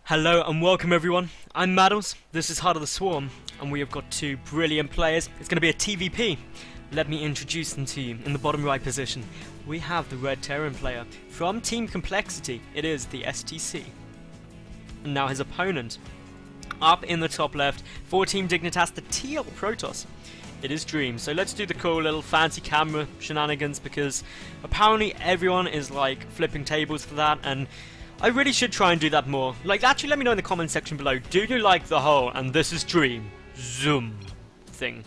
Hello and welcome everyone, I'm Madals, this is Heart of the Swarm, and we have got two brilliant players. It's going to be a TvP. Let me introduce them to you. In the bottom right position, we have the red Terran player. From Team Complexity, it is TheStC. And now his opponent. Up in the top left, for Team Dignitas, the teal Protoss. It is DreAm. So let's do the cool little fancy camera shenanigans, because apparently everyone is like flipping tables for that, and I really should try and do that more. Like, actually let me know in the comment section below, do you like the whole "and this is DreAm, zoom" thing?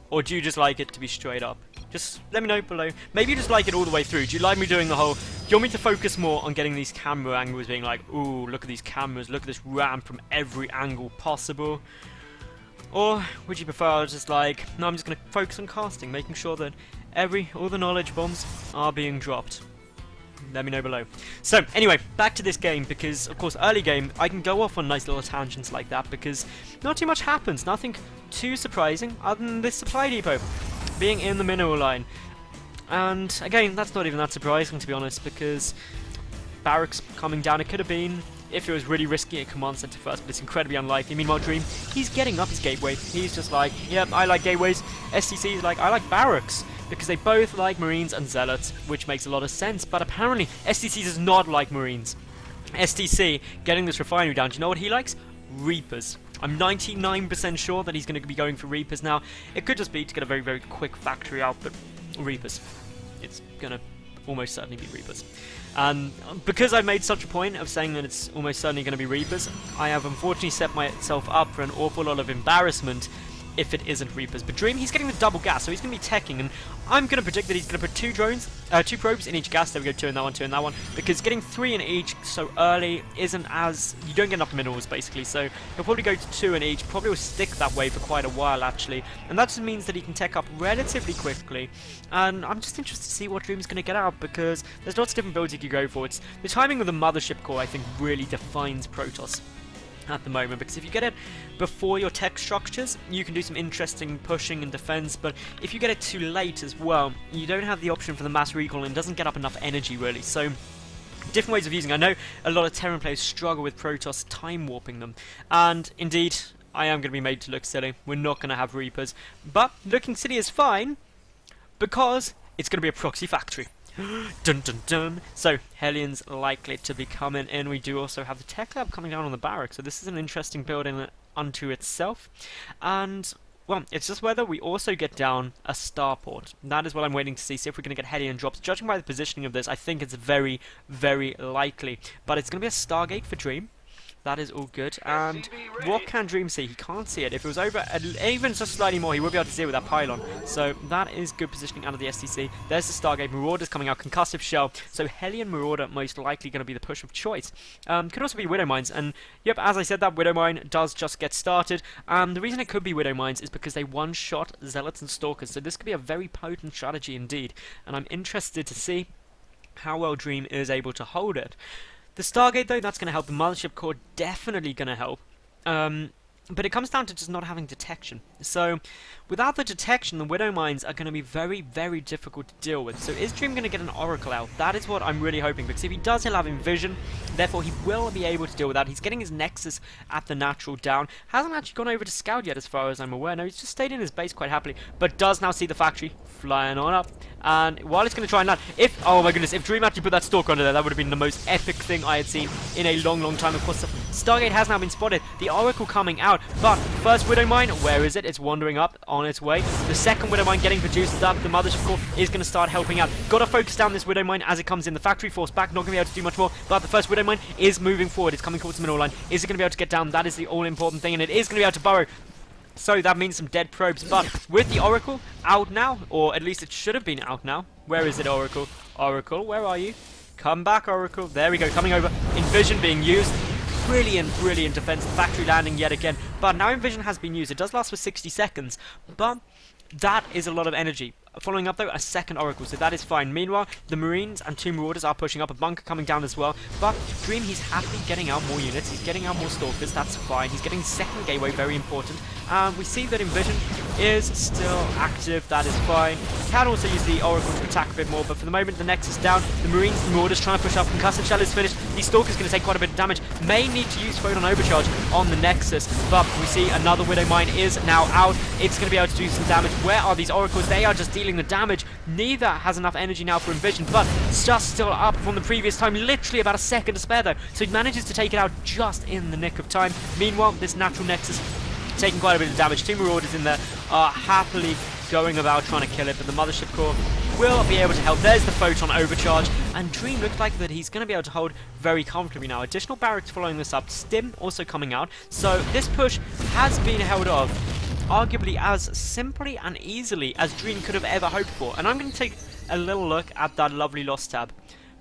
Or do you just like it to be straight up? Just let me know below. Maybe you just like it all the way through. Do you like me doing the whole, do you want me to focus more on getting these camera angles, being like, ooh, look at these cameras, look at this ramp from every angle possible? Or would you prefer just like, no, I'm just going to focus on casting, making sure that all the knowledge bombs are being dropped? Let me know below. So, anyway, back to this game, because, of course, early game, I can go off on nice little tangents like that, because not too much happens, nothing too surprising, other than this supply depot being in the mineral line. And, again, that's not even that surprising, to be honest, because barracks coming down, it could have been, if it was really risky, a command center first, but it's incredibly unlikely. Meanwhile, DreAm, he's getting up his gateway. He's just like, yep, I like gateways. STC is like, I like barracks, because they both like Marines and Zealots, which makes a lot of sense, but apparently STC does not like Marines. STC, getting this refinery down, do you know what he likes? Reapers. I'm 99% sure that he's going to be going for Reapers now. It could just be to get a very, very quick factory output. Reapers. It's going to almost certainly be Reapers. And because I've made such a point of saying that it's almost certainly going to be Reapers, I have unfortunately set myself up for an awful lot of embarrassment if it isn't Reapers. But DreAm, he's getting the double gas, so he's going to be teching, and I'm going to predict that he's going to put two probes in each gas. There we go, two in that one, two in that one, because getting three in each so early isn't as, you don't get enough minerals basically, so he'll probably go to two in each, probably will stick that way for quite a while actually, and that just means that he can tech up relatively quickly, and I'm just interested to see what DreAm's going to get out, because there's lots of different builds you could go for. It's the timing of the mothership core, I think, really defines Protoss at the moment, because if you get it before your tech structures, you can do some interesting pushing and defense, but if you get it too late as well, you don't have the option for the mass recall, and it doesn't get up enough energy really. So different ways of using. I know a lot of Terran players struggle with Protoss time warping them, and indeed I am going to be made to look silly. We're not going to have Reapers, but looking silly is fine, because it's going to be a proxy factory. Dun dun dun. So Hellions likely to be coming in. We do also have the tech lab coming down on the barracks, so this is an interesting build in unto itself. And well, it's just whether we also get down a starport. That is what I'm waiting to see if we're going to get Hellion drops. Judging by the positioning of this, I think it's very, very likely. But it's going to be a Stargate for DreAm. That is all good. And what can DreAm see? He can't see it. If it was over even just slightly more, he would be able to see it with that pylon. So that is good positioning out of the STC. There's the Stargate. Marauders coming out. Concussive Shell. So Hellion Marauder most likely going to be the push of choice. Could also be Widow Mines. And yep, as I said, that Widow Mine does just get started. The reason it could be Widow Mines is because they one-shot Zealots and Stalkers. So this could be a very potent strategy indeed. And I'm interested to see how well DreAm is able to hold it. The Stargate, though, that's going to help. The Mothership Core definitely going to help. But it comes down to just not having detection. So, without the detection, the Widow Mines are going to be very, very difficult to deal with. So, is DreAm going to get an Oracle out? That is what I'm really hoping, because if he does, he'll have Envision. Therefore, he will be able to deal with that. He's getting his Nexus at the natural down. Hasn't actually gone over to Scout yet, as far as I'm aware. No, he's just stayed in his base quite happily, but does now see the factory flying on up. And while it's going to try and land, oh my goodness, if DreAm actually put that Stalker under there, that would have been the most epic thing I had seen in a long, long time. Of course, the Stargate has now been spotted. The Oracle coming out, but first Widow Mine, where is it? It's wandering up on its way. The second Widow Mine getting produced up. The Mothership Core is going to start helping out. Got to focus down this Widow Mine as it comes in. The factory force back, not going to be able to do much more, but the first Widow Mine is moving forward. It's coming towards the middle line. Is it going to be able to get down? That is the all-important thing, and it is going to be able to burrow. So that means some dead probes, but with the Oracle out now, or at least it should have been out now. Where is it, Oracle? Oracle, where are you? Come back, Oracle. There we go, coming over. Envision being used. Brilliant, brilliant defense. Factory landing yet again. But now Envision has been used. It does last for 60 seconds, but that is a lot of energy. Following up though, a second Oracle, so that is fine. Meanwhile, the Marines and two Marauders are pushing up, a bunker coming down as well. But DreAm, he's happily getting out more units, he's getting out more Stalkers, that's fine. He's getting second gateway, very important. And we see that Envision is still active, that is fine. Can also use the Oracle to attack a bit more, but for the moment the Nexus down. The Marines, the Marauders trying to push up, Concussive Shell is finished. The Stalker's going to take quite a bit of damage. May need to use Photon Overcharge on the Nexus, but we see another Widow Mine is now out. It's going to be able to do some damage. Where are these Oracles? They are just dealing the damage. Neither has enough energy now for Envision, but it's just still up from the previous time. Literally about a second to spare though, so he manages to take it out just in the nick of time. Meanwhile, this natural Nexus taking quite a bit of damage. Two Marauders in there are happily going about trying to kill it, but the Mothership Core will be able to help. There's the Photon Overcharge, and DreAm looks like that he's going to be able to hold very comfortably now. Additional barracks following this up. Stim also coming out, so this push has been held off arguably as simply and easily as DreAm could have ever hoped for. And I'm going to take a little look at that lovely loss tab.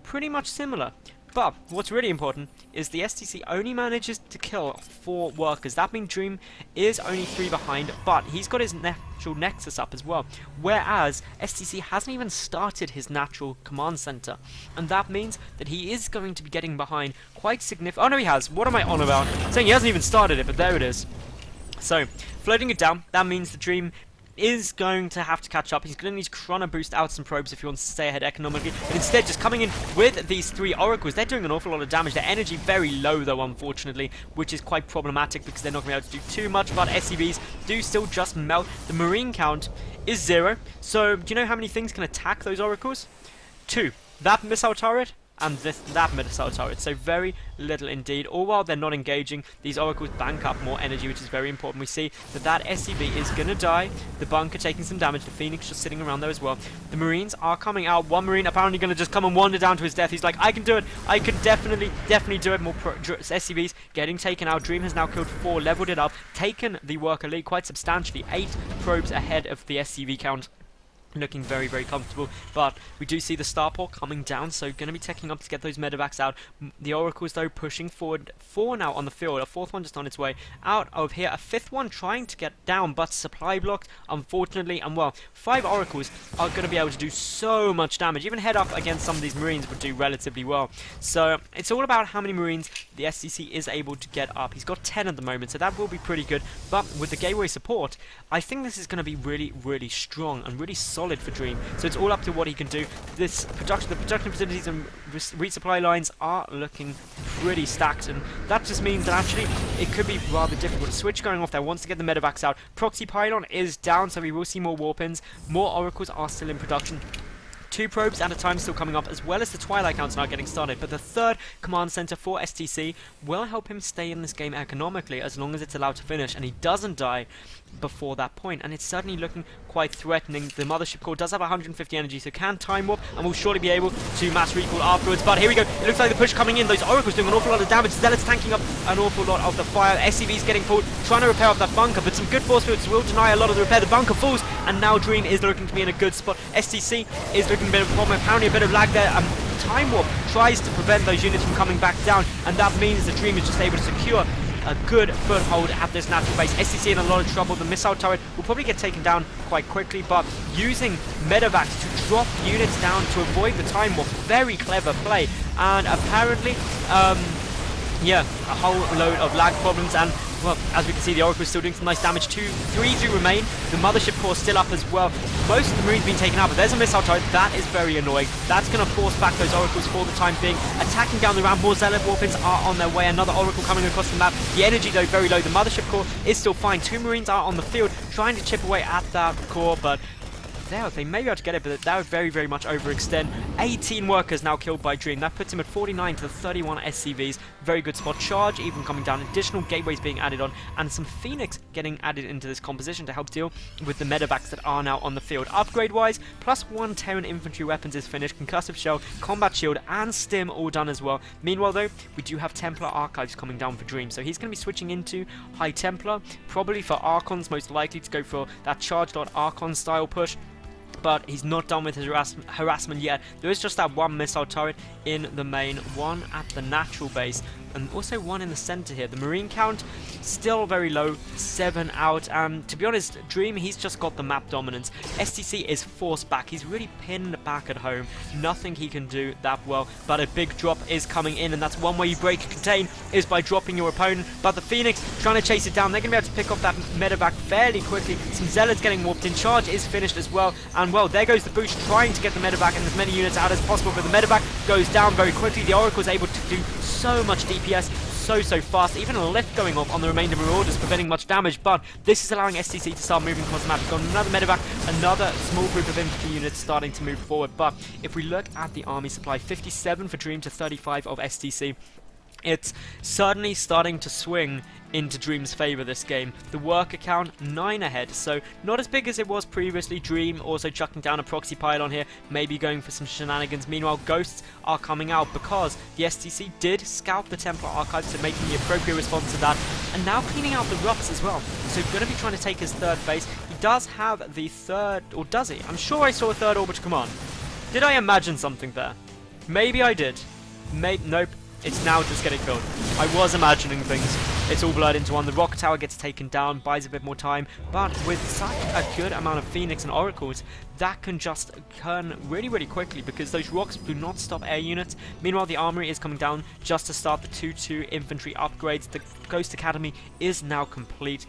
Pretty much similar. But what's really important is the STC only manages to kill 4 workers. That means DreAm is only 3 behind, but he's got his natural Nexus up as well. Whereas STC hasn't even started his natural command center. And that means that he is going to be getting behind quite significant. Oh no, he has. What am I on about? Saying he hasn't even started it, but there it is. So, floating it down, that means the DreAm is going to have to catch up. He's going to need to chrono boost out some probes if he wants to stay ahead economically. But instead, just coming in with these 3 Oracles, they're doing an awful lot of damage. Their energy very low, though, unfortunately, which is quite problematic because they're not going to be able to do too much. But SCVs do still just melt. The Marine count is 0. So, do you know how many things can attack those Oracles? 2. That missile turret and that missile turret, so very little indeed. All while they're not engaging, these Oracles bank up more energy, which is very important. We see that SCV is going to die, the bunker taking some damage, the Phoenix just sitting around there as well. The Marines are coming out. One Marine apparently going to just come and wander down to his death. He's like, I can do it, I can definitely do it. More SCVs getting taken out. DreAm has now killed 4, leveled it up, taken the worker lead quite substantially, 8 probes ahead of the SCV count. Looking very, very comfortable, but we do see the Starport coming down, so going to be taking up to get those medevacs out. The Oracles, though, pushing forward. 4 now on the field, a 4th one just on its way out of here, a 5th one trying to get down, but supply blocked, unfortunately, and well, 5 Oracles are going to be able to do so much damage. Even head up against some of these Marines would do relatively well. So it's all about how many Marines the STC is able to get up. He's got 10 at the moment, so that will be pretty good, but with the gateway support, I think this is going to be really, really strong and really solid for DreAm. So it's all up to what he can do. The production facilities and resupply lines are looking pretty stacked, and that just means that actually it could be rather difficult. A switch going off there wants to get the medevacs out. Proxy pylon is down, so we will see more warpins. More Oracles are still in production. 2 probes at a time still coming up, as well as the Twilight counts now getting started. But the 3rd command center for STC will help him stay in this game economically as long as it's allowed to finish, and he doesn't die before that point, and it's certainly looking quite threatening. The Mothership Core does have 150 energy, so can time warp and will surely be able to mass recall afterwards. But here we go, it looks like the push coming in. Those Oracles doing an awful lot of damage. Zealots tanking up an awful lot of the fire. SCV's getting pulled, trying to repair off that bunker, but some good force fields will deny a lot of the repair. The bunker falls, and now DreAm is looking to be in a good spot. STC is looking a bit of a problem, apparently a bit of lag there. Time warp tries to prevent those units from coming back down, and that means the DreAm is just able to secure a good foothold at this natural base. STC in a lot of trouble. The missile turret will probably get taken down quite quickly, but using medevacs to drop units down to avoid the time warp, very clever play. And apparently, yeah, a whole load of lag problems, and well, as we can see, the Oracle is still doing some nice damage. 3 do remain. The Mothership Core still up as well. Most of the Marines being taken out, but there's a missile turret. That is very annoying. That's going to force back those Oracles for the time being. Attacking down the ramp. More Zealot Warpins are on their way. Another Oracle coming across the map. The energy, though, very low. The Mothership Core is still fine. 2 Marines are on the field trying to chip away at that core, but they may be able to get it, but that would very, very much overextend. 18 workers now killed by DreAm. That puts him at 49 to 31 SCVs. Very good spot. Charge even coming down. Additional gateways being added on, and some Phoenix getting added into this composition to help deal with the medevacs that are now on the field. Upgrade-wise, +1 Terran infantry weapons is finished. Concussive shell, combat shield, and stim all done as well. Meanwhile, though, we do have Templar archives coming down for DreAm, so he's going to be switching into High Templar, probably for Archons, most likely to go for that charge.archon style push. But he's not done with his harassment yet. There is just that 1 missile turret in the main, 1 at the natural base, and also 1 in the center here. The Marine count still very low, 7 out. To be honest, DreAm, he's just got the map dominance. STC is forced back. He's really pinned back at home. Nothing he can do that well, but a big drop is coming in, and that's one way you break contain, is by dropping your opponent. But the Phoenix trying to chase it down. They're going to be able to pick off that medevac fairly quickly. Some Zealots getting warped in. Charge is finished as well, and well, there goes the boost, trying to get the medevac and as many units out as possible, but the medevac goes down very quickly. The Oracle's able to do so much DPS so fast, even a lift going off on the remainder marauders, preventing much damage, but this is allowing STC to start moving across the map. We've got another medevac, another small group of infantry units starting to move forward, but if we look at the army supply, 57 for DreAm to 35 of STC, it's certainly starting to swing into DreAm's favour this game. The worker count 9 ahead, so not as big as it was previously. DreAm also chucking down a proxy pylon here, maybe going for some shenanigans. Meanwhile, ghosts are coming out because the STC did scalp the Templar archives, so making the appropriate response to that, and now cleaning out the Rups as well. So going to be trying to take his third base. He does have the third, or does he? I'm sure I saw a third orbital command. Did I imagine something there? Maybe I did. Nope. It's now just getting killed. I was imagining things. It's all blurred into one. The rock tower gets taken down, buys a bit more time, but with such a good amount of Phoenix and Oracles, that can just turn really quickly because those rocks do not stop air units. Meanwhile, the armory is coming down just to start the 2-2 infantry upgrades. The Ghost Academy is now complete.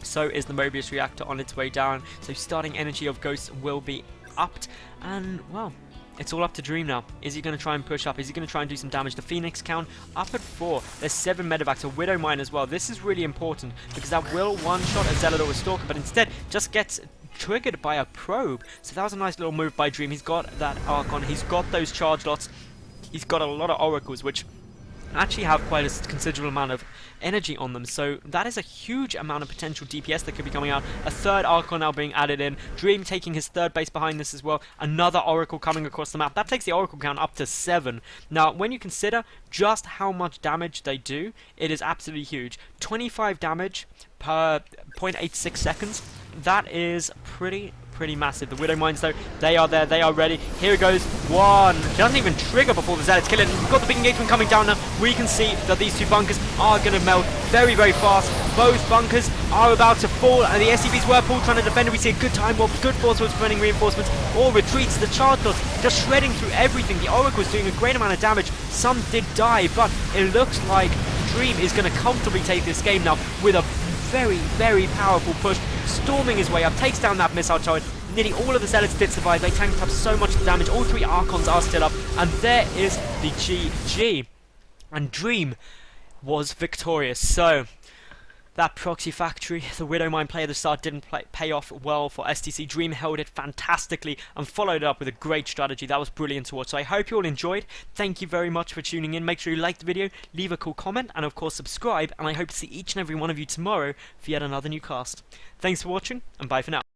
So is the Mobius reactor on its way down. So starting energy of Ghosts will be upped, and well, it's all up to DreAm now. Is he going to try and push up? Is he going to try and do some damage? The Phoenix count up at 4. There's 7 medevacs, a Widow Mine as well. This is really important because that will one-shot a Zealot or a Stalker, but instead just gets triggered by a probe. So that was a nice little move by DreAm. He's got that Archon. He's got those charge lots. He's got a lot of Oracles, which actually have quite a considerable amount of energy on them, so that is a huge amount of potential DPS that could be coming out. A third Archon now being added in. DreAm taking his third base behind this as well. Another Oracle coming across the map. That takes the Oracle count up to 7. Now, when you consider just how much damage they do, it is absolutely huge. 25 damage per 0.86 seconds. That is pretty massive. The Widow Mines, though, they are there, they are ready. Here it goes. One. Doesn't even trigger before the Zealots kill it. We've got the big engagement coming down now. We can see that these two bunkers are going to melt very fast. Both bunkers are about to fall, and the SCVs were pulled trying to defend it. We see a good time warp, good force was preventing reinforcements, or retreats. The charge lots just shredding through everything. The Oracle's doing a great amount of damage. Some did die, but it looks like DreAm is going to comfortably take this game now with a very powerful push, storming his way up, takes down that missile turret. Nearly all of the Zealots did survive. They tanked up so much damage. All 3 Archons are still up, and there is the GG. And DreAm was victorious. So that proxy factory, the Widow Mine play at the start didn't pay off well for STC. DreAm held it fantastically and followed it up with a great strategy. That was brilliant to watch. So I hope you all enjoyed. Thank you very much for tuning in. Make sure you like the video, leave a cool comment, and of course subscribe. And I hope to see each and every one of you tomorrow for yet another new cast. Thanks for watching, and bye for now.